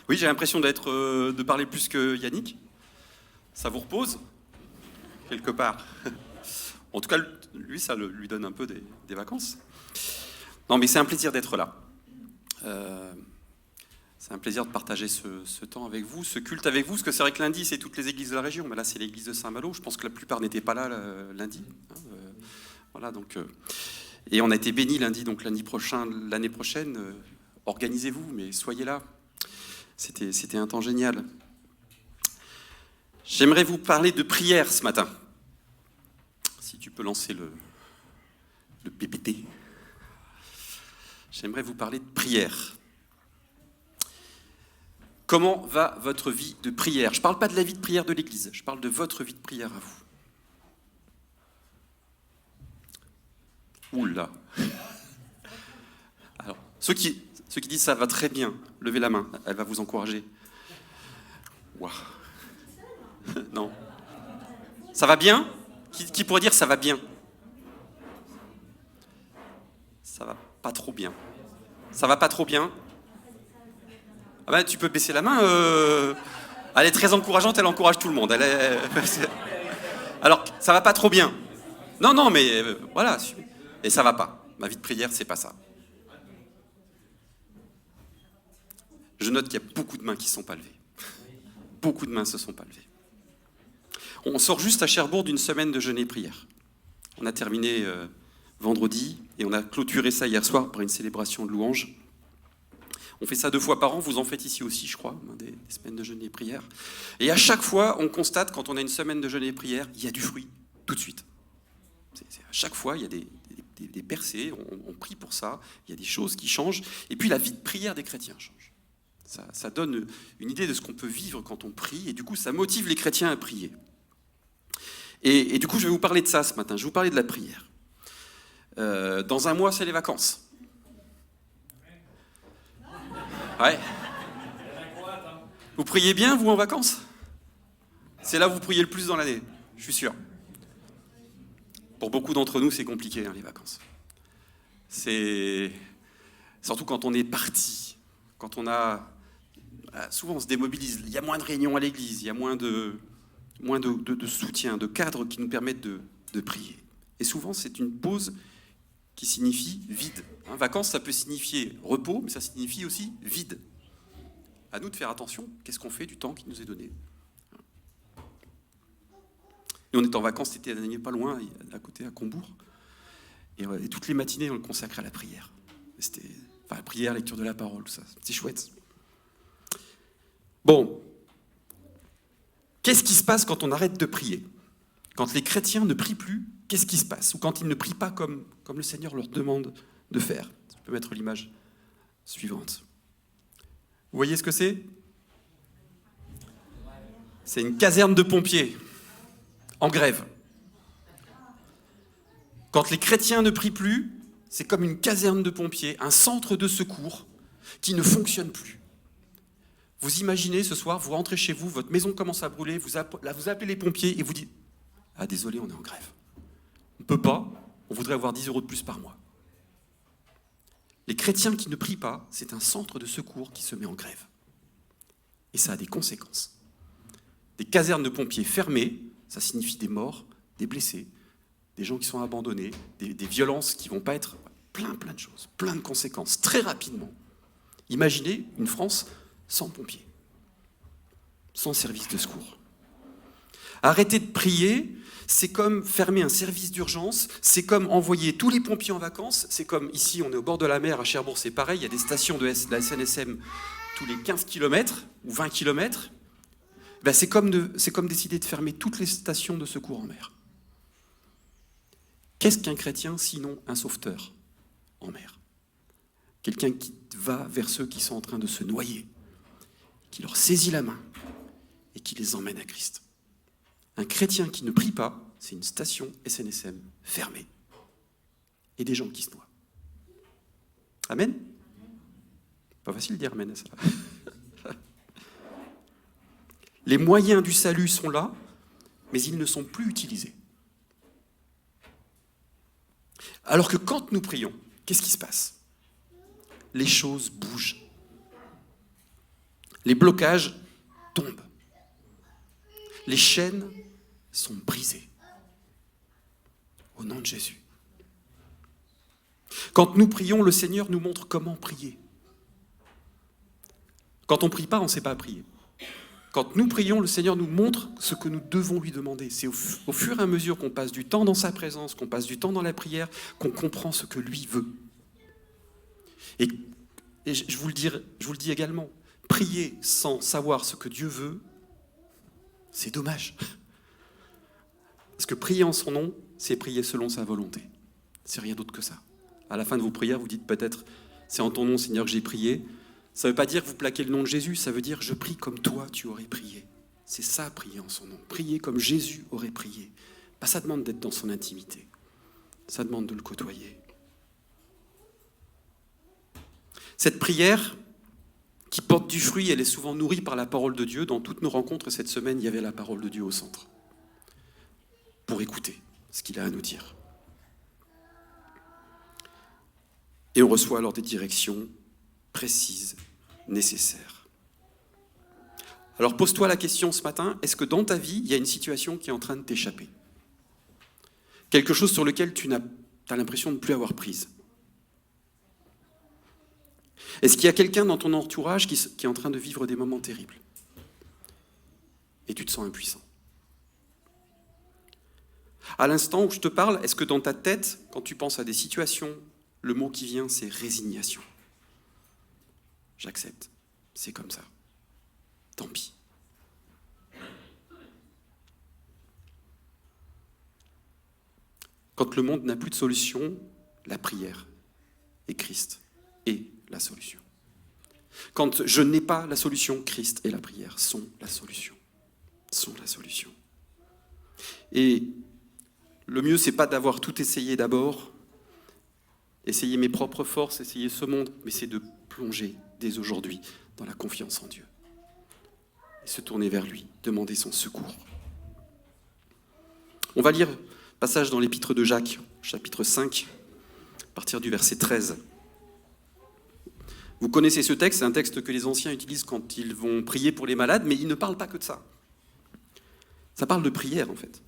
Oui, j'ai l'impression de parler plus que Yannick. Ça vous repose, quelque part. En tout cas, lui, ça lui donne un peu des vacances. Non, mais c'est un plaisir d'être là. C'est un plaisir de partager ce temps avec vous, ce culte avec vous, parce que c'est vrai que lundi, c'est toutes les églises de la région, mais là, c'est l'église de Saint-Malo. Je pense que la plupart n'étaient pas là lundi. Voilà, donc, et on a été bénis lundi, donc l'année prochaine, organisez-vous, mais soyez là. C'était un temps génial. J'aimerais vous parler de prière ce matin. Si tu peux lancer le PPT. J'aimerais vous parler de prière. Comment va votre vie de prière ? Je ne parle pas de la vie de prière de l'Église, je parle de votre vie de prière à vous. Oula. Alors, ceux qui disent ça va très bien, levez la main, elle va vous encourager. Waouh. Non. Ça va bien ? Qui pourrait dire ça va bien ? Ça va pas trop bien. Ça va pas trop bien ? Ah ben, tu peux baisser la main. Elle est très encourageante, elle encourage tout le monde. Alors, ça va pas trop bien. Non, mais voilà. Et ça va pas. Ma vie de prière, c'est pas ça. Je note qu'il y a beaucoup de mains qui ne sont pas levées. Beaucoup de mains se sont pas levées. On sort juste à Cherbourg d'une semaine de jeûne et prière. On a terminé vendredi et on a clôturé ça hier soir par une célébration de louanges. On fait ça 2 fois par an, vous en faites ici aussi, je crois, des semaines de jeûne et prière. Et à chaque fois, on constate, quand on a une semaine de jeûne et prière, il y a du fruit, tout de suite. À chaque fois, il y a des percées, on prie pour ça, il y a des choses qui changent, et puis la vie de prière des chrétiens change. Ça donne une idée de ce qu'on peut vivre quand on prie, et du coup, ça motive les chrétiens à prier. Et du coup, je vais vous parler de ça ce matin, je vais vous parler de la prière. Dans un mois, c'est les vacances. Ouais. Vous priez bien, vous, en vacances ? C'est là où vous priez le plus dans l'année, je suis sûr. Pour beaucoup d'entre nous, c'est compliqué, les vacances. C'est surtout quand on est parti, quand on a... Souvent, on se démobilise. Il y a moins de réunions à l'église, il y a moins de soutien, de cadres qui nous permettent de prier. Et souvent, c'est une pause qui signifie vide. Vacances, ça peut signifier repos, mais ça signifie aussi vide. À nous de faire attention, qu'est-ce qu'on fait du temps qui nous est donné ? Et on est en vacances, c'était pas loin, à côté, à Combourg. Et toutes les matinées, on le consacrait à la prière. La prière, lecture de la parole, tout ça. C'est chouette. Bon. Qu'est-ce qui se passe quand on arrête de prier ? Quand les chrétiens ne prient plus, qu'est-ce qui se passe ? Ou quand ils ne prient pas comme le Seigneur leur demande de faire ? Tu peux mettre l'image suivante. Vous voyez ce que c'est ? C'est une caserne de pompiers en grève. Quand les chrétiens ne prient plus, c'est comme une caserne de pompiers, un centre de secours qui ne fonctionne plus. Vous imaginez ce soir, vous rentrez chez vous, votre maison commence à brûler, vous appelez les pompiers et vous dites « Ah désolé, on est en grève. On ne peut pas, on voudrait avoir 10 € de plus par mois. » Les chrétiens qui ne prient pas, c'est un centre de secours qui se met en grève. Et ça a des conséquences. Des casernes de pompiers fermées, ça signifie des morts, des blessés, des gens qui sont abandonnés, des violences qui ne vont pas être... Plein de choses, plein de conséquences, très rapidement. Imaginez une France sans pompiers, sans service de secours. Arrêter de prier, c'est comme fermer un service d'urgence, c'est comme envoyer tous les pompiers en vacances, c'est comme ici, on est au bord de la mer, à Cherbourg, c'est pareil, il y a des stations de la SNSM tous les 15 km ou 20 km. C'est comme décider de fermer toutes les stations de secours en mer. Qu'est-ce qu'un chrétien sinon un sauveteur en mer ? Quelqu'un qui va vers ceux qui sont en train de se noyer, qui leur saisit la main et qui les emmène à Christ. Un chrétien qui ne prie pas, c'est une station SNSM fermée et des gens qui se noient. Amen ? Pas facile de dire amen à ça. Les moyens du salut sont là, mais ils ne sont plus utilisés. Alors que quand nous prions, qu'est-ce qui se passe ? Les choses bougent. Les blocages tombent. Les chaînes sont brisées. Au nom de Jésus. Quand nous prions, le Seigneur nous montre comment prier. Quand on ne prie pas, on ne sait pas prier. Quand nous prions, le Seigneur nous montre ce que nous devons lui demander. C'est au fur et à mesure qu'on passe du temps dans sa présence, qu'on passe du temps dans la prière, qu'on comprend ce que lui veut. Et je vous le dis également, prier sans savoir ce que Dieu veut, c'est dommage. Parce que prier en son nom, c'est prier selon sa volonté. C'est rien d'autre que ça. À la fin de vos prières, vous dites peut-être, c'est en ton nom, Seigneur, que j'ai prié. Ça ne veut pas dire que vous plaquez le nom de Jésus, ça veut dire je prie comme toi tu aurais prié. C'est ça, prier en son nom. Prier comme Jésus aurait prié. Bah, ça demande d'être dans son intimité. Ça demande de le côtoyer. Cette prière qui porte du fruit, elle est souvent nourrie par la parole de Dieu. Dans toutes nos rencontres cette semaine, il y avait la parole de Dieu au centre. Pour écouter ce qu'il a à nous dire. Et on reçoit alors des directions précises, nécessaires. Alors pose-toi la question ce matin, est-ce que dans ta vie, il y a une situation qui est en train de t'échapper ? Quelque chose sur lequel tu as l'impression de ne plus avoir prise ? Est-ce qu'il y a quelqu'un dans ton entourage qui est en train de vivre des moments terribles ? Et tu te sens impuissant. À l'instant où je te parle, est-ce que dans ta tête, quand tu penses à des situations, le mot qui vient, c'est résignation ? J'accepte, c'est comme ça. Tant pis. Quand le monde n'a plus de solution, la prière et Christ est la solution. Quand je n'ai pas la solution, Christ et la prière sont la solution. Sont la solution. Et le mieux, c'est pas d'avoir tout essayé d'abord, essayer mes propres forces, essayer ce monde, mais c'est de plonger dès aujourd'hui dans la confiance en Dieu. Et se tourner vers lui, demander son secours. On va lire un passage dans l'épître de Jacques, chapitre 5, à partir du verset 13. Vous connaissez ce texte, c'est un texte que les anciens utilisent quand ils vont prier pour les malades, mais il ne parle pas que de ça. Ça parle de prière, en fait.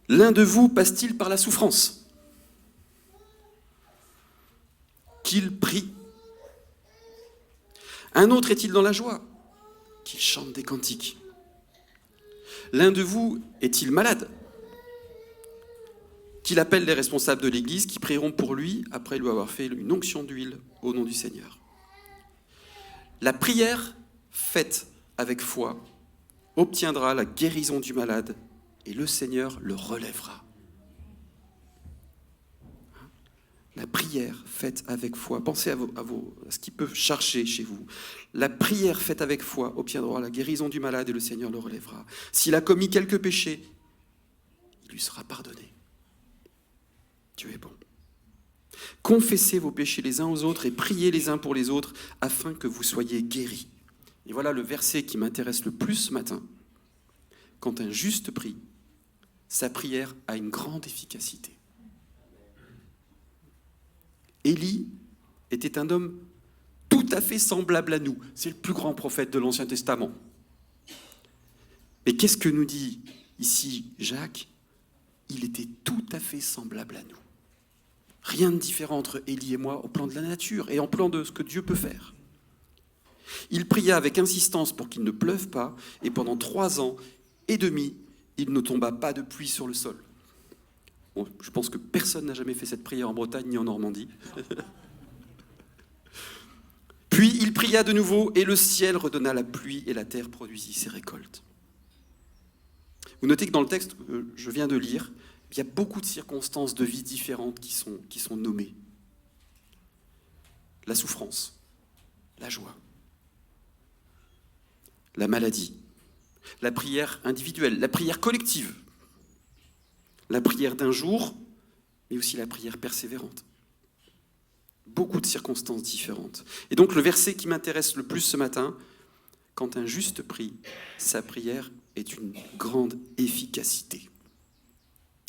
L'un de vous passe-t-il par la souffrance ? Qu'il prie. Un autre est-il dans la joie ? Qu'il chante des cantiques. L'un de vous est-il malade ? Qu'il appelle les responsables de l'Église qui prieront pour lui après lui avoir fait une onction d'huile au nom du Seigneur. La prière faite avec foi obtiendra la guérison du malade et le Seigneur le relèvera. La prière faite avec foi, pensez à ce qui peut charger chez vous. La prière faite avec foi obtiendra la guérison du malade et le Seigneur le relèvera. S'il a commis quelques péchés, il lui sera pardonné. Dieu est bon. Confessez vos péchés les uns aux autres et priez les uns pour les autres afin que vous soyez guéris. Et voilà le verset qui m'intéresse le plus ce matin. Quand un juste prie, sa prière a une grande efficacité. Élie était un homme tout à fait semblable à nous. C'est le plus grand prophète de l'Ancien Testament. Mais qu'est-ce que nous dit ici Jacques ? Il était tout à fait semblable à nous. Rien de différent entre Élie et moi au plan de la nature et en plan de ce que Dieu peut faire. Il pria avec insistance pour qu'il ne pleuve pas et pendant 3 ans et demi, il ne tomba pas de pluie sur le sol. Bon, je pense que personne n'a jamais fait cette prière en Bretagne ni en Normandie. Puis il pria de nouveau et le ciel redonna la pluie et la terre produisit ses récoltes. Vous notez que dans le texte que je viens de lire, il y a beaucoup de circonstances de vie différentes qui sont nommées. La souffrance, la joie, la maladie, la prière individuelle, la prière collective, la prière d'un jour, mais aussi la prière persévérante. Beaucoup de circonstances différentes. Et donc le verset qui m'intéresse le plus ce matin, quand un juste prie, sa prière est une grande efficacité.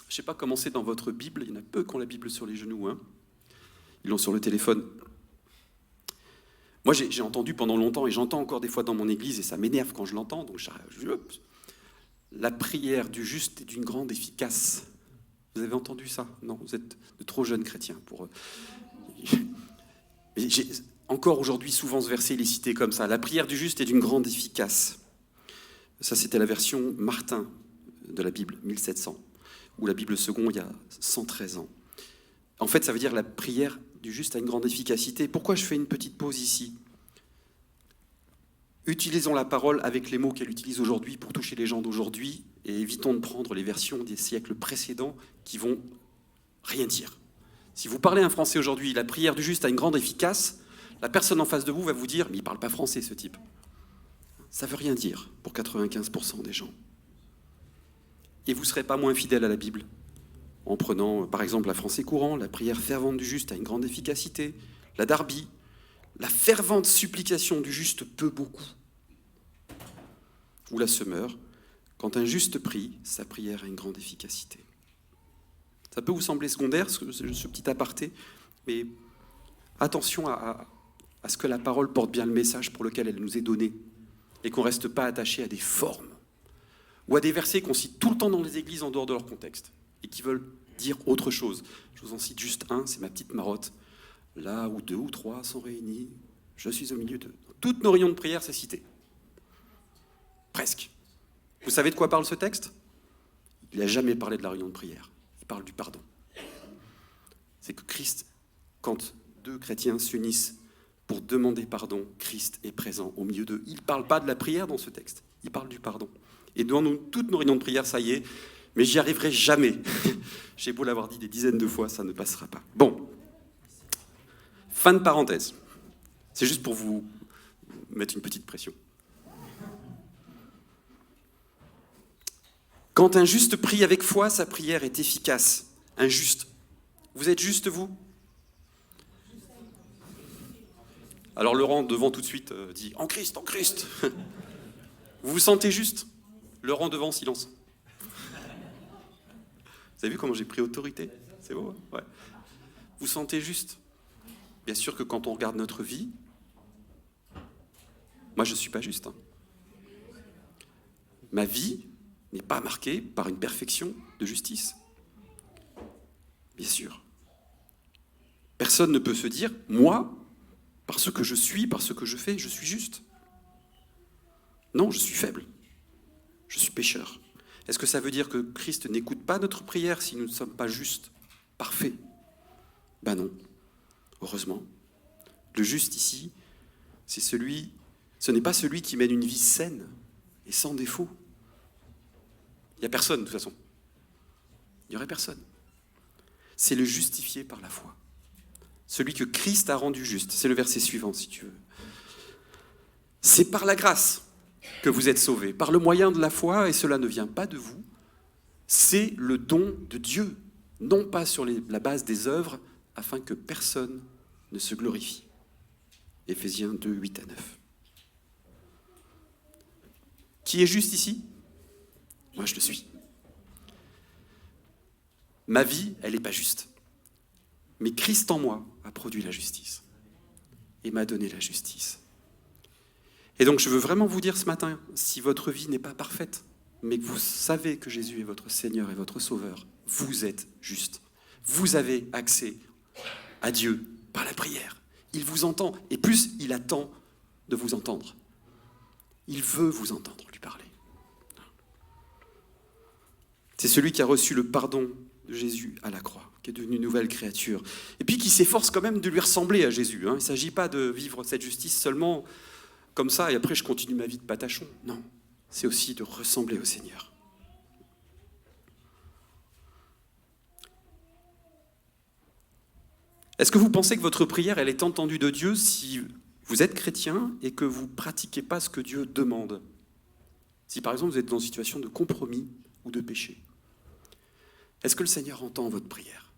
Je ne sais pas comment c'est dans votre Bible, il y en a peu qui ont la Bible sur les genoux, hein. Ils l'ont sur le téléphone. Moi, j'ai entendu pendant longtemps, et j'entends encore des fois dans mon église, et ça m'énerve quand je l'entends, donc la prière du juste est d'une grande efficace. Vous avez entendu ça? Non, vous êtes de trop jeunes chrétiens pour... Mais encore aujourd'hui, souvent ce verset il est cité comme ça. La prière du juste est d'une grande efficace. Ça, c'était la version Martin de la Bible, 1700, ou la Bible seconde, il y a 113 ans. En fait, ça veut dire la prière du juste a une grande efficacité. Pourquoi je fais une petite pause ici? Utilisons la parole avec les mots qu'elle utilise aujourd'hui pour toucher les gens d'aujourd'hui et évitons de prendre les versions des siècles précédents qui vont rien dire. Si vous parlez un français aujourd'hui, la prière du juste a une grande efficace, la personne en face de vous va vous dire « mais il ne parle pas français ce type ». Ça ne veut rien dire pour 95% des gens. Et vous ne serez pas moins fidèle à la Bible en prenant par exemple la français courant, la prière fervente du juste a une grande efficacité, la Darby, la fervente supplication du juste peut beaucoup. Ou la Semeur, quand un juste prie, sa prière a une grande efficacité. Ça peut vous sembler secondaire, ce petit aparté, mais attention à ce que la parole porte bien le message pour lequel elle nous est donnée et qu'on ne reste pas attaché à des formes ou à des versets qu'on cite tout le temps dans les églises en dehors de leur contexte et qui veulent dire autre chose. Je vous en cite juste un, c'est ma petite marotte. Là où 2 ou 3 sont réunis, je suis au milieu d'eux. Toutes nos réunions de prière, c'est cité. Presque. Vous savez de quoi parle ce texte? Il n'a jamais parlé de la réunion de prière. Il parle du pardon. C'est que Christ, quand 2 chrétiens s'unissent pour demander pardon, Christ est présent au milieu d'eux. Il ne parle pas de la prière dans ce texte. Il parle du pardon. Et dans toutes nos réunions de prière, ça y est, mais j'y arriverai jamais. J'ai beau l'avoir dit des dizaines de fois, ça ne passera pas. Bon. Fin de parenthèse. C'est juste pour vous mettre une petite pression. Quand un juste prie avec foi, sa prière est efficace. Un juste. Vous êtes juste, vous? Alors Laurent, devant tout de suite, dit « En Christ, en Christ !» Vous vous sentez juste? Laurent devant, silence. Vous avez vu comment j'ai pris autorité? C'est beau, hein? Ouais. Vous sentez juste? Bien sûr que quand on regarde notre vie, moi je ne suis pas juste. Hein. Ma vie n'est pas marquée par une perfection de justice. Bien sûr. Personne ne peut se dire, moi, parce que je suis, parce que je fais, je suis juste. Non, je suis faible. Je suis pécheur. Est-ce que ça veut dire que Christ n'écoute pas notre prière si nous ne sommes pas justes, parfaits? Ben non, heureusement. Le juste ici, ce n'est pas celui qui mène une vie saine et sans défaut. Il n'y a personne, de toute façon. Il n'y aurait personne. C'est le justifié par la foi. Celui que Christ a rendu juste. C'est le verset suivant, si tu veux. C'est par la grâce que vous êtes sauvés, par le moyen de la foi, et cela ne vient pas de vous. C'est le don de Dieu, non pas sur la base des œuvres, afin que personne ne se glorifie. Éphésiens 2, 8 à 9. Qui est juste ici? Moi, je le suis. Ma vie, elle n'est pas juste. Mais Christ en moi a produit la justice et m'a donné la justice. Et donc, je veux vraiment vous dire ce matin, si votre vie n'est pas parfaite, mais que vous savez que Jésus est votre Seigneur et votre Sauveur, vous êtes juste. Vous avez accès à Dieu par la prière. Il vous entend, et plus, il attend de vous entendre. Il veut vous entendre lui parler. C'est celui qui a reçu le pardon de Jésus à la croix, qui est devenu une nouvelle créature. Et puis qui s'efforce quand même de lui ressembler à Jésus. Il ne s'agit pas de vivre cette justice seulement comme ça, et après je continue ma vie de patachon. Non, c'est aussi de ressembler au Seigneur. Est-ce que vous pensez que votre prière, elle est entendue de Dieu si vous êtes chrétien et que vous ne pratiquez pas ce que Dieu demande? Si par exemple vous êtes dans une situation de compromis ou de péché, est-ce que le Seigneur entend votre prière?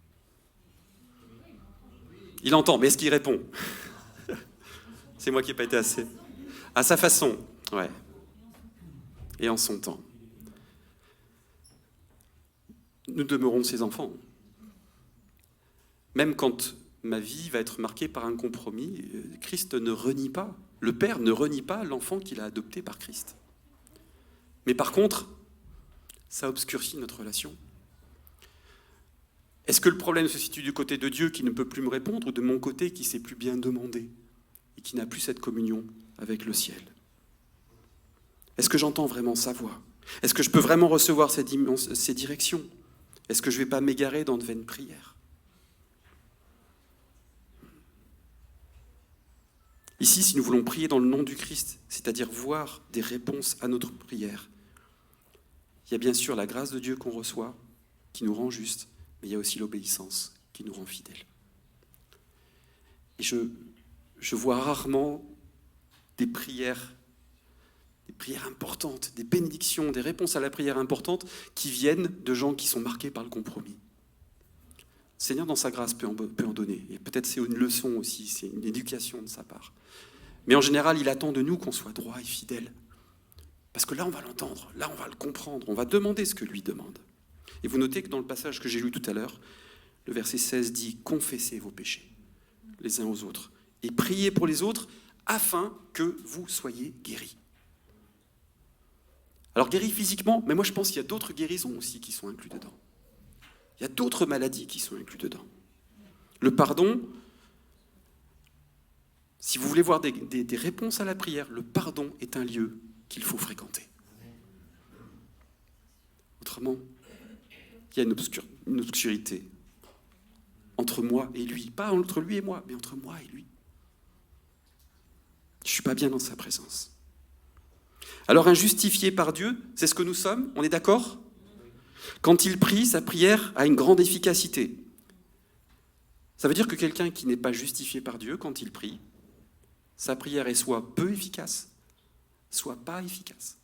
Il entend, mais est-ce qu'il répond? C'est moi qui n'ai pas été assez. À sa façon, ouais. Et en son temps. Nous demeurons ses enfants. Même quand ma vie va être marquée par un compromis. Christ ne renie pas, le Père ne renie pas l'enfant qu'il a adopté par Christ. Mais par contre, ça obscurcit notre relation. Est-ce que le problème se situe du côté de Dieu qui ne peut plus me répondre ou de mon côté qui ne sait plus bien demander et qui n'a plus cette communion avec le ciel? Est-ce que j'entends vraiment sa voix? Est-ce que je peux vraiment recevoir ces directions? Est-ce que je ne vais pas m'égarer dans de vaines prières? Ici, si nous voulons prier dans le nom du Christ, c'est-à-dire voir des réponses à notre prière, il y a bien sûr la grâce de Dieu qu'on reçoit, qui nous rend justes, mais il y a aussi l'obéissance qui nous rend fidèles. Et je vois rarement des prières importantes, des bénédictions, des réponses à la prière importantes qui viennent de gens qui sont marqués par le compromis. Le Seigneur, dans sa grâce, peut en donner. Et peut-être c'est une leçon aussi, c'est une éducation de sa part. Mais en général, il attend de nous qu'on soit droit et fidèle. Parce que là, on va l'entendre, là, on va le comprendre, on va demander ce que lui demande. Et vous notez que dans le passage que j'ai lu tout à l'heure, le verset 16 dit « Confessez vos péchés les uns aux autres et priez pour les autres afin que vous soyez guéris. » Alors guéris physiquement, mais moi je pense qu'il y a d'autres guérisons aussi qui sont inclus dedans. Il y a d'autres maladies qui sont inclus dedans. Le pardon, si vous voulez voir des réponses à la prière, le pardon est un lieu qu'il faut fréquenter. Autrement, il y a une obscurité entre moi et lui. Pas entre lui et moi, mais entre moi et lui. Je ne suis pas bien dans sa présence. Alors un justifié par Dieu, c'est ce que nous sommes, on est d'accord? Quand il prie, sa prière a une grande efficacité. Ça veut dire que quelqu'un qui n'est pas justifié par Dieu, quand il prie, sa prière est soit peu efficace, soit pas efficace.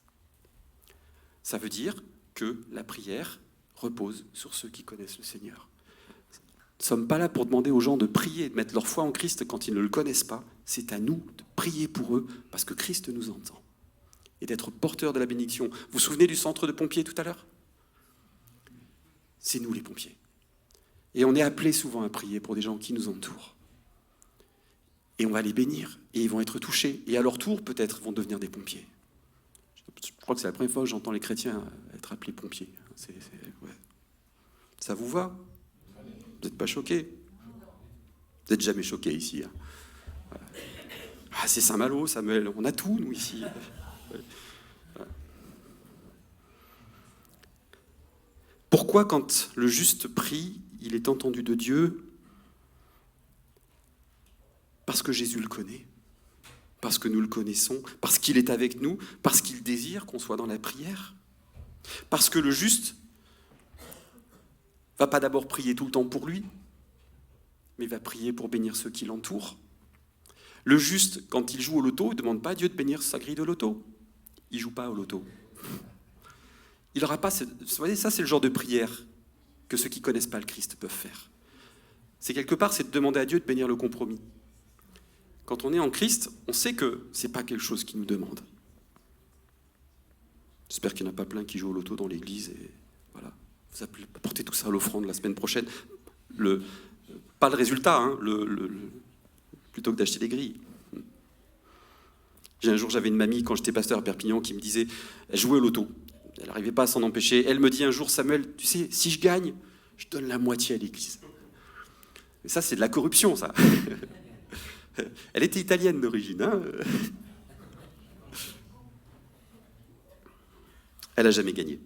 Ça veut dire que la prière repose sur ceux qui connaissent le Seigneur. Nous ne sommes pas là pour demander aux gens de prier, de mettre leur foi en Christ quand ils ne le connaissent pas. C'est à nous de prier pour eux parce que Christ nous entend. Et d'être porteurs de la bénédiction. Vous vous souvenez du centre de pompiers tout à l'heure? C'est nous les pompiers. Et on est appelés souvent à prier pour des gens qui nous entourent. Et on va les bénir, et ils vont être touchés. Et à leur tour, peut-être, vont devenir des pompiers. Je crois que c'est la première fois que j'entends les chrétiens être appelés pompiers. Ouais. Ça vous va? Vous n'êtes pas choqués? Vous n'êtes jamais choqués ici. Hein. Ah, c'est Saint-Malo, Samuel, on a tout, nous, ici. Pourquoi, quand le juste prie, il est entendu de Dieu? Parce que Jésus le connaît, parce que nous le connaissons, parce qu'il est avec nous, parce qu'il désire qu'on soit dans la prière, parce que le juste va pas d'abord prier tout le temps pour lui, mais va prier pour bénir ceux qui l'entourent. Le juste, quand il joue au loto, il ne demande pas à Dieu de bénir sa grille de loto. Il ne joue pas au loto. Il n'aura pas... Vous voyez, ça, c'est le genre de prière que ceux qui ne connaissent pas le Christ peuvent faire. C'est quelque part, c'est de demander à Dieu de bénir le compromis. Quand on est en Christ, on sait que ce n'est pas quelque chose qu'il nous demande. J'espère qu'il n'y en a pas plein qui jouent au loto dans l'église. Et voilà. Vous apportez tout ça à l'offrande la semaine prochaine. Pas le résultat, hein, plutôt que d'acheter des grilles. Un jour, j'avais une mamie, quand j'étais pasteur à Perpignan, qui me disait, elle jouait au loto. Elle n'arrivait pas à s'en empêcher. Elle me dit un jour, Samuel, tu sais, si je gagne, je donne la moitié à l'église. Et ça, c'est de la corruption, ça. Elle était italienne d'origine. Hein. Elle n'a jamais gagné.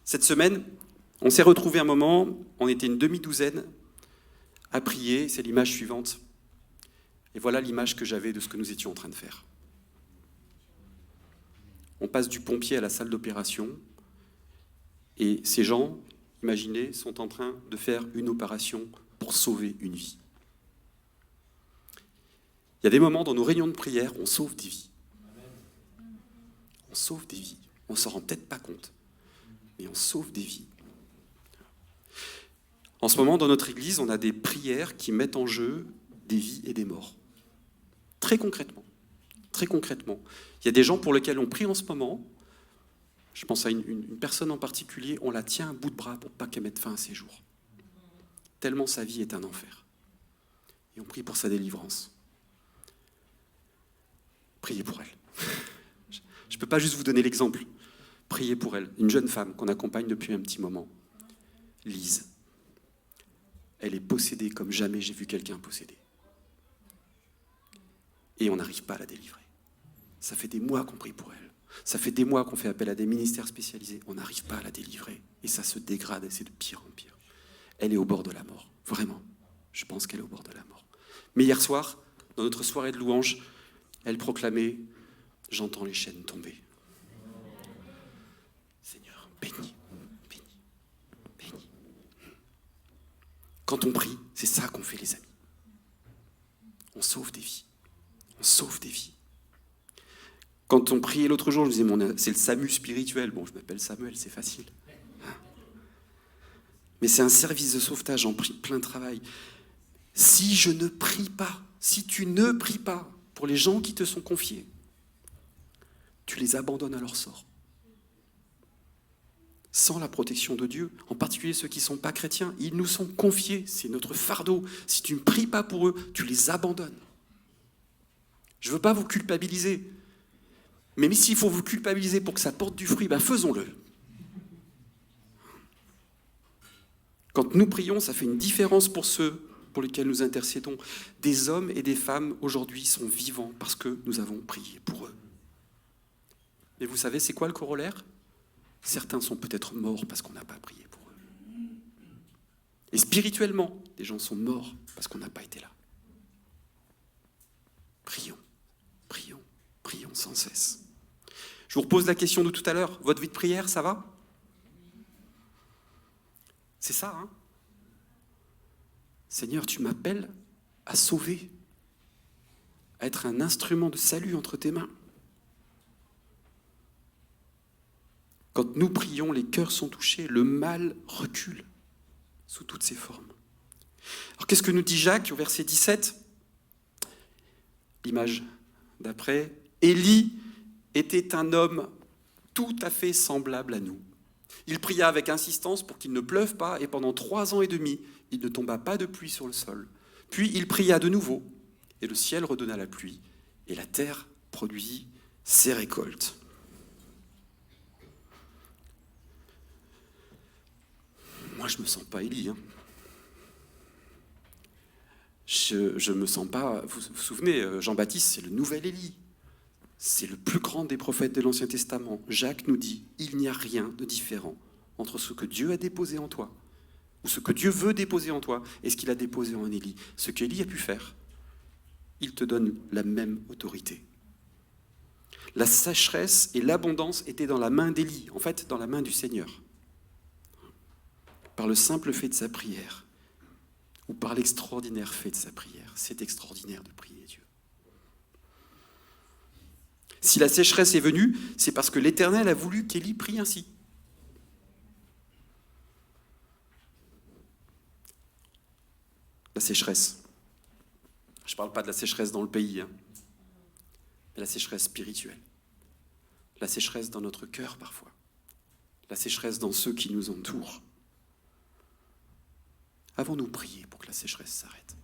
Cette semaine, on s'est retrouvés un moment, on était une demi-douzaine à prier, c'est l'image suivante. Et voilà l'image que j'avais de ce que nous étions en train de faire. On passe du pompier à la salle d'opération, et ces gens, imaginez, sont en train de faire une opération pour sauver une vie. Il y a des moments dans nos réunions de prière, on sauve des vies. On sauve des vies. On ne s'en rend peut-être pas compte, mais on sauve des vies. En ce moment, dans notre église, on a des prières qui mettent en jeu des vies et des morts. Très concrètement. Très concrètement. Il y a des gens pour lesquels on prie en ce moment, Je pense à une personne en particulier, on la tient à bout de bras pour pas qu'elle mette fin à ses jours. Tellement sa vie est un enfer. Et on prie pour sa délivrance. Priez pour elle. Je ne peux pas juste vous donner l'exemple. Priez pour elle. Une jeune femme qu'on accompagne depuis un petit moment. Lise. Elle est possédée comme jamais j'ai vu quelqu'un possédé. Et on n'arrive pas à la délivrer. Ça fait des mois qu'on prie pour elle. Ça fait des mois qu'on fait appel à des ministères spécialisés. On n'arrive pas à la délivrer. Et ça se dégrade et c'est de pire en pire. Elle est au bord de la mort. Vraiment. Je pense qu'elle est au bord de la mort. Mais hier soir, dans notre soirée de louange, elle proclamait « J'entends les chaînes tomber. » Seigneur, bénis, bénis, bénis. Quand on prie, c'est ça qu'on fait, les amis. On sauve des vies. On sauve des vies. Quand on priait l'autre jour, je disais, c'est le SAMU spirituel. Bon, je m'appelle Samuel, c'est facile. Mais c'est un service de sauvetage en plein travail. Si je ne prie pas, si tu ne pries pas pour les gens qui te sont confiés, tu les abandonnes à leur sort. Sans la protection de Dieu, en particulier ceux qui ne sont pas chrétiens, ils nous sont confiés, c'est notre fardeau. Si tu ne pries pas pour eux, tu les abandonnes. Je ne veux pas vous culpabiliser. Mais s'il faut vous culpabiliser pour que ça porte du fruit, faisons-le. Quand nous prions, ça fait une différence pour ceux pour lesquels nous intercédons. Des hommes et des femmes aujourd'hui sont vivants parce que nous avons prié pour eux. Et vous savez, c'est quoi le corollaire ? Certains sont peut-être morts parce qu'on n'a pas prié pour eux. Et spirituellement, des gens sont morts parce qu'on n'a pas été là. Prions, prions, prions sans cesse. Je vous repose la question de tout à l'heure. Votre vie de prière, ça va ? C'est ça, hein ? Seigneur, tu m'appelles à sauver, à être un instrument de salut entre tes mains. Quand nous prions, les cœurs sont touchés, le mal recule sous toutes ses formes. Alors qu'est-ce que nous dit Jacques au verset 17 ? L'image d'après. Élie était un homme tout à fait semblable à nous. Il pria avec insistance pour qu'il ne pleuve pas, et pendant 3 ans et demi, il ne tomba pas de pluie sur le sol. Puis il pria de nouveau, et le ciel redonna la pluie, et la terre produisit ses récoltes. Moi, je ne me sens pas Élie. Je me sens pas... Vous vous souvenez, Jean-Baptiste, c'est le nouvel Élie. C'est le plus grand des prophètes de l'Ancien Testament. Jacques nous dit, il n'y a rien de différent entre ce que Dieu a déposé en toi, ou ce que Dieu veut déposer en toi, et ce qu'il a déposé en Élie. Ce qu'Élie a pu faire, il te donne la même autorité. La sécheresse et l'abondance étaient dans la main d'Élie, en fait, dans la main du Seigneur. Par le simple fait de sa prière, ou par l'extraordinaire fait de sa prière. C'est extraordinaire de prier Dieu. Si la sécheresse est venue, c'est parce que l'Éternel a voulu qu'Élie prie ainsi. La sécheresse. Je ne parle pas de la sécheresse dans le pays, mais la sécheresse spirituelle. La sécheresse dans notre cœur parfois. La sécheresse dans ceux qui nous entourent. Avons-nous prié pour que la sécheresse s'arrête ?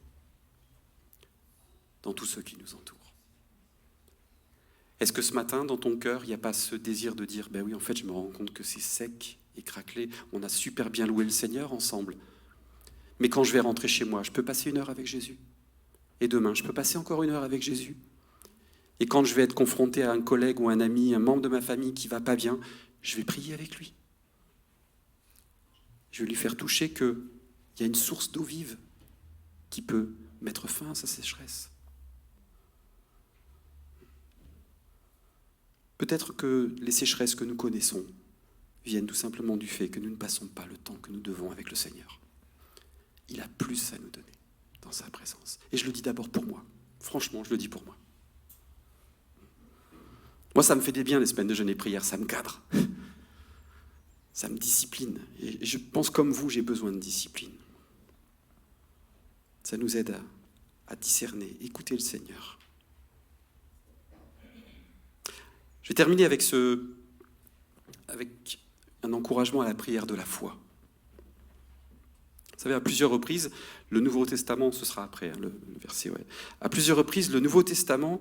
Dans tous ceux qui nous entourent. Est-ce que ce matin, dans ton cœur, il n'y a pas ce désir de dire « Ben oui, en fait, je me rends compte que c'est sec et craquelé. On a super bien loué le Seigneur ensemble. Mais quand je vais rentrer chez moi, je peux passer 1 heure avec Jésus. Et demain, je peux passer encore 1 heure avec Jésus. Et quand je vais être confronté à un collègue ou un ami, un membre de ma famille qui ne va pas bien, je vais prier avec lui. Je vais lui faire toucher qu'il y a une source d'eau vive qui peut mettre fin à sa sécheresse. Peut-être que les sécheresses que nous connaissons viennent tout simplement du fait que nous ne passons pas le temps que nous devons avec le Seigneur. Il a plus à nous donner dans sa présence. Et je le dis d'abord pour moi. Franchement, je le dis pour moi. Moi, ça me fait des bien les semaines de jeûne et prière, ça me cadre. Ça me discipline. Et je pense comme vous, j'ai besoin de discipline. Ça nous aide à discerner, écouter le Seigneur. Je vais terminer avec avec un encouragement à la prière de la foi. Vous savez, à plusieurs reprises, le Nouveau Testament, ce sera après, hein, le verset, ouais. À plusieurs reprises, le Nouveau Testament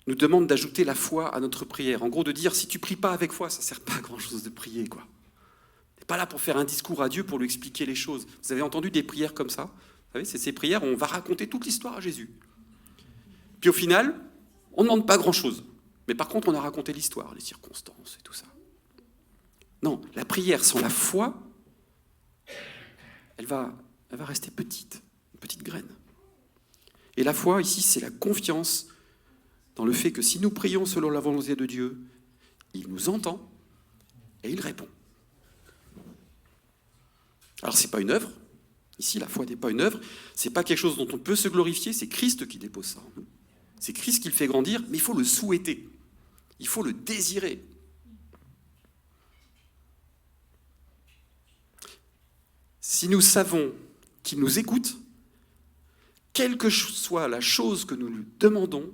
nous demande d'ajouter la foi à notre prière. En gros, de dire, si tu pries pas avec foi, ça ne sert pas à grand-chose de prier, quoi. Tu n'es pas là pour faire un discours à Dieu, pour lui expliquer les choses. Vous avez entendu des prières comme ça? Vous savez, c'est ces prières où on va raconter toute l'histoire à Jésus. Puis au final, on ne demande pas grand-chose. Mais par contre, on a raconté l'histoire, les circonstances et tout ça. Non, la prière sans la foi, elle va rester petite, une petite graine. Et la foi, ici, c'est la confiance dans le fait que si nous prions selon la volonté de Dieu, il nous entend et il répond. Alors, ce n'est pas une œuvre. Ici, la foi n'est pas une œuvre. Ce n'est pas quelque chose dont on peut se glorifier. C'est Christ qui dépose ça en nous. C'est Christ qui le fait grandir, mais il faut le souhaiter. Il faut le désirer. Si nous savons qu'il nous écoute, quelle que soit la chose que nous lui demandons,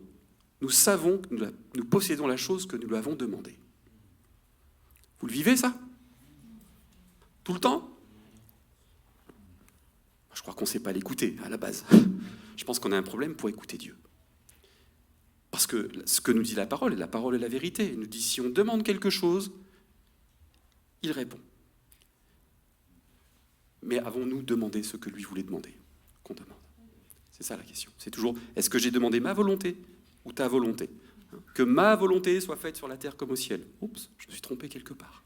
nous savons que nous possédons la chose que nous lui avons demandée. Vous le vivez, ça? Tout le temps? Je crois qu'on ne sait pas l'écouter, à la base. Je pense qu'on a un problème pour écouter Dieu. Parce que ce que nous dit la parole est la vérité. Il nous dit, si on demande quelque chose, il répond. Mais avons-nous demandé ce que lui voulait demander qu'on demande? C'est ça la question. C'est toujours, est-ce que j'ai demandé ma volonté ou ta volonté? Que ma volonté soit faite sur la terre comme au ciel. Oups, je me suis trompé quelque part.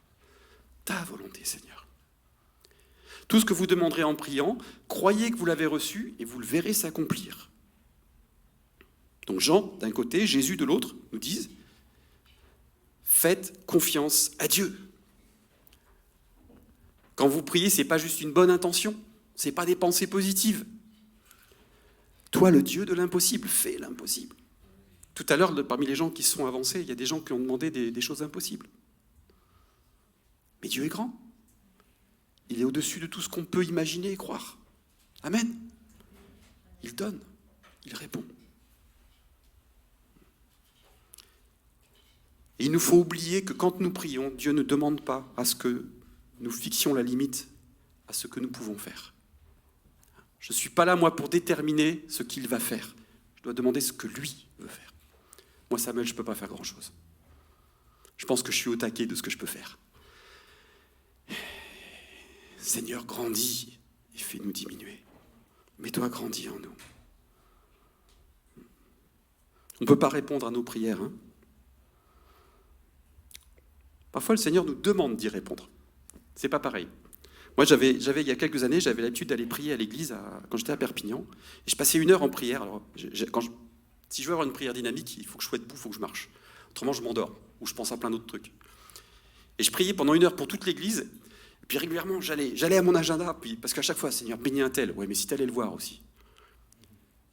Ta volonté, Seigneur. Tout ce que vous demanderez en priant, croyez que vous l'avez reçu et vous le verrez s'accomplir. Donc Jean, d'un côté, Jésus, de l'autre, nous disent, faites confiance à Dieu. Quand vous priez, ce n'est pas juste une bonne intention, ce n'est pas des pensées positives. Toi, le Dieu de l'impossible, fais l'impossible. Tout à l'heure, parmi les gens qui se sont avancés, il y a des gens qui ont demandé des choses impossibles. Mais Dieu est grand. Il est au-dessus de tout ce qu'on peut imaginer et croire. Amen. Il donne, il répond. Et il nous faut oublier que quand nous prions, Dieu ne demande pas à ce que nous fixions la limite à ce que nous pouvons faire. Je ne suis pas là, moi, pour déterminer ce qu'il va faire. Je dois demander ce que lui veut faire. Moi, Samuel, je ne peux pas faire grand-chose. Je pense que je suis au taquet de ce que je peux faire. Seigneur, grandis et fais-nous diminuer. Mais toi, grandis en nous. On ne peut pas répondre à nos prières. Hein. Parfois, le Seigneur nous demande d'y répondre. C'est pas pareil. Moi, j'avais il y a quelques années, j'avais l'habitude d'aller prier à l'église quand j'étais à Perpignan. Et je passais 1 heure en prière. Alors, si je veux avoir une prière dynamique, il faut que je sois debout, il faut que je marche. Autrement, je m'endors ou je pense à plein d'autres trucs. Et je priais pendant 1 heure pour toute l'église. Et puis régulièrement, j'allais à mon agenda, parce qu'à chaque fois, Seigneur, bénis un tel. Ouais, mais si tu allais le voir aussi.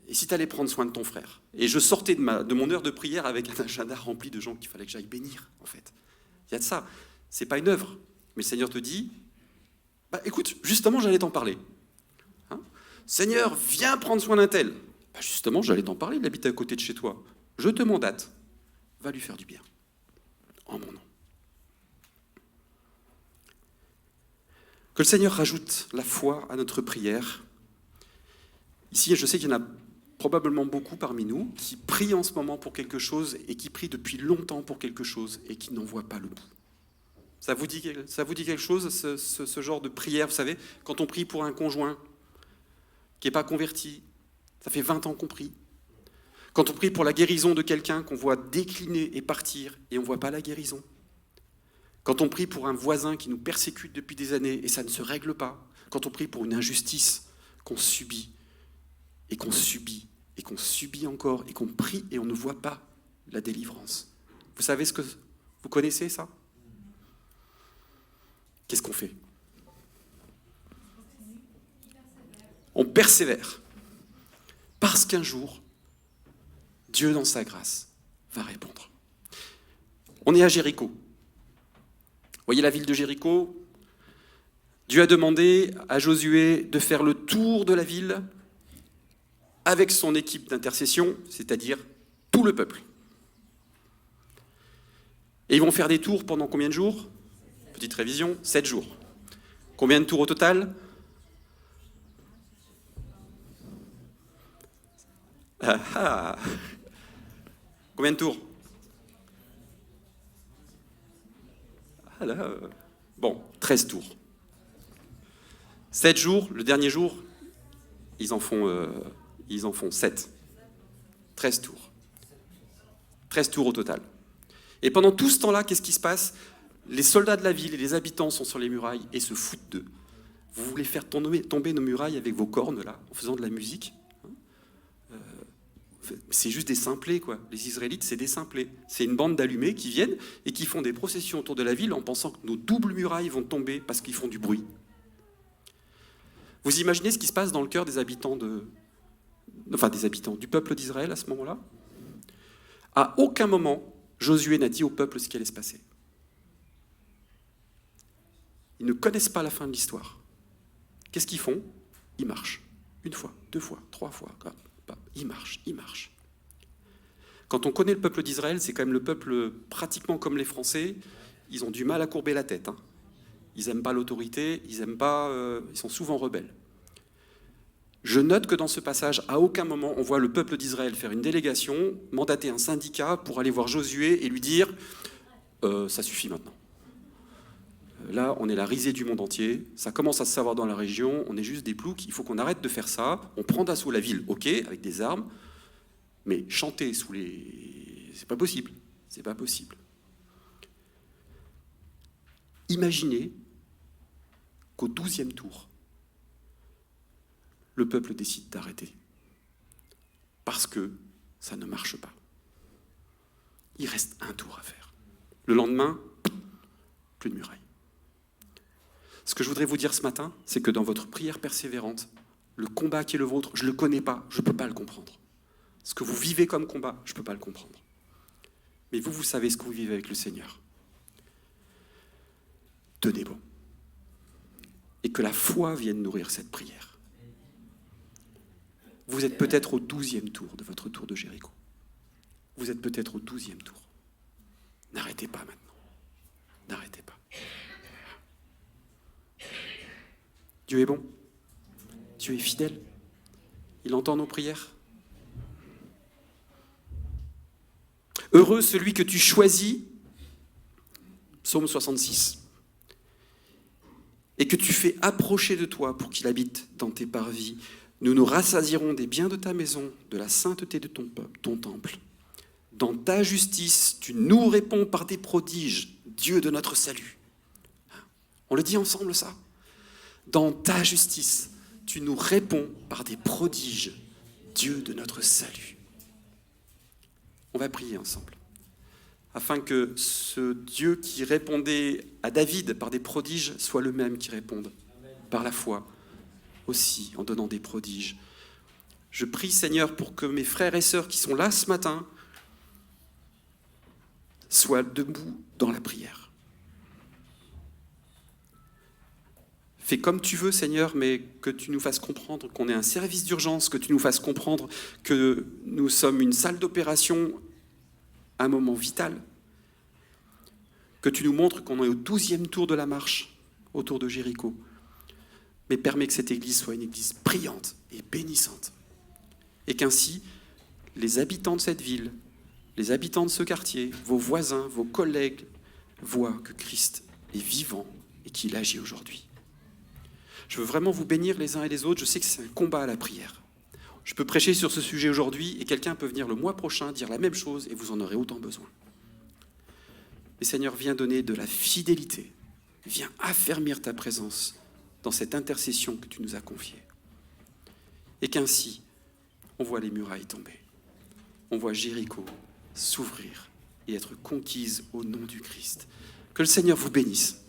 Et si tu allais prendre soin de ton frère. Et je sortais de mon heure de prière avec un agenda rempli de gens qu'il fallait que j'aille bénir, en fait. Il y a de ça. C'est pas une œuvre. Mais le Seigneur te dit, écoute, justement, j'allais t'en parler. Hein? Seigneur, viens prendre soin d'un tel. Justement, j'allais t'en parler, il habite à côté de chez toi. Je te mandate. Va lui faire du bien. En mon nom. Que le Seigneur rajoute la foi à notre prière. Ici, je sais qu'il y en a probablement beaucoup parmi nous qui prient en ce moment pour quelque chose et qui prient depuis longtemps pour quelque chose et qui n'en voient pas le bout. Ça vous dit quelque chose, ce genre de prière, vous savez, quand on prie pour un conjoint qui n'est pas converti, ça fait 20 ans qu'on prie. Quand on prie pour la guérison de quelqu'un qu'on voit décliner et partir et on ne voit pas la guérison. Quand on prie pour un voisin qui nous persécute depuis des années et ça ne se règle pas. Quand on prie pour une injustice qu'on subit et qu'on subit et qu'on subit encore et qu'on prie et on ne voit pas la délivrance. Vous savez vous connaissez ça? Qu'est-ce qu'on fait? On persévère. Parce qu'un jour, Dieu, dans sa grâce, va répondre. On est à Jéricho. Vous voyez la ville de Jéricho? Dieu a demandé à Josué de faire le tour de la ville avec son équipe d'intercession, c'est-à-dire tout le peuple. Et ils vont faire des tours pendant combien de jours? petite révision, 7 jours. Combien de tours au total ? Ah ah. Combien de tours ? Ah là, bon, 13 tours. 7 jours, le dernier jour, ils en font 7. 13 tours. 13 tours au total. Et pendant tout ce temps-là, qu'est-ce qui se passe ? Les soldats de la ville et les habitants sont sur les murailles et se foutent d'eux. Vous voulez faire tomber nos murailles avec vos cornes, là, en faisant de la musique ? C'est juste des simplés, quoi. Les Israélites, c'est des simplés. C'est une bande d'allumés qui viennent et qui font des processions autour de la ville en pensant que nos doubles murailles vont tomber parce qu'ils font du bruit. Vous imaginez ce qui se passe dans le cœur des habitants du peuple d'Israël à ce moment-là ? À aucun moment, Josué n'a dit au peuple ce qui allait se passer. Ils ne connaissent pas la fin de l'histoire. Qu'est-ce qu'ils font ? Ils marchent. 1 fois, 2 fois, 3 fois. Ils marchent. Quand on connaît le peuple d'Israël, c'est quand même le peuple pratiquement comme les Français. Ils ont du mal à courber la tête. Ils n'aiment pas l'autorité, ils sont souvent rebelles. Je note que dans ce passage, à aucun moment, on voit le peuple d'Israël faire une délégation, mandater un syndicat pour aller voir Josué et lui dire « ça suffit maintenant ». Là, on est la risée du monde entier, ça commence à se savoir dans la région, on est juste des ploucs, il faut qu'on arrête de faire ça, on prend d'assaut la ville, ok, avec des armes, mais chanter sous les... c'est pas possible. Imaginez qu'au 12e tour, le peuple décide d'arrêter. Parce que ça ne marche pas. Il reste un tour à faire. Le lendemain, plus de muraille. Ce que je voudrais vous dire ce matin, c'est que dans votre prière persévérante, le combat qui est le vôtre, je ne le connais pas, je ne peux pas le comprendre. Ce que vous vivez comme combat, je ne peux pas le comprendre. Mais vous savez ce que vous vivez avec le Seigneur. Tenez bon. Et que la foi vienne nourrir cette prière. Vous êtes peut-être au 12e tour de votre tour de Jéricho. Vous êtes peut-être au 12e tour. N'arrêtez pas maintenant. N'arrêtez pas. Dieu est bon. Dieu est fidèle. Il entend nos prières. Heureux celui que tu choisis, psaume 66, et que tu fais approcher de toi pour qu'il habite dans tes parvis. Nous nous rassasierons des biens de ta maison, de la sainteté de ton temple. Dans ta justice, tu nous réponds par des prodiges, Dieu de notre salut. On le dit ensemble, ça ? Dans ta justice, tu nous réponds par des prodiges, Dieu de notre salut. On va prier ensemble, afin que ce Dieu qui répondait à David par des prodiges soit le même qui réponde par la foi aussi, en donnant des prodiges. Je prie, Seigneur, pour que mes frères et sœurs qui sont là ce matin soient debout dans la prière. Fais comme tu veux, Seigneur, mais que tu nous fasses comprendre qu'on est un service d'urgence, que tu nous fasses comprendre que nous sommes une salle d'opération, un moment vital, que tu nous montres qu'on est au 12e tour de la marche autour de Jéricho. Mais permets que cette église soit une église brillante et bénissante. Et qu'ainsi, les habitants de cette ville, les habitants de ce quartier, vos voisins, vos collègues, voient que Christ est vivant et qu'il agit aujourd'hui. Je veux vraiment vous bénir les uns et les autres. Je sais que c'est un combat à la prière. Je peux prêcher sur ce sujet aujourd'hui et quelqu'un peut venir le mois prochain dire la même chose et vous en aurez autant besoin. Mais Seigneur, viens donner de la fidélité. Viens affermir ta présence dans cette intercession que tu nous as confiée. Et qu'ainsi, on voit les murailles tomber. On voit Jéricho s'ouvrir et être conquise au nom du Christ. Que le Seigneur vous bénisse.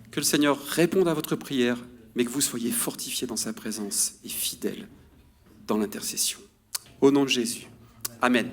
Que le Seigneur réponde à votre prière, mais que vous soyez fortifiés dans sa présence et fidèles dans l'intercession. Au nom de Jésus. Amen.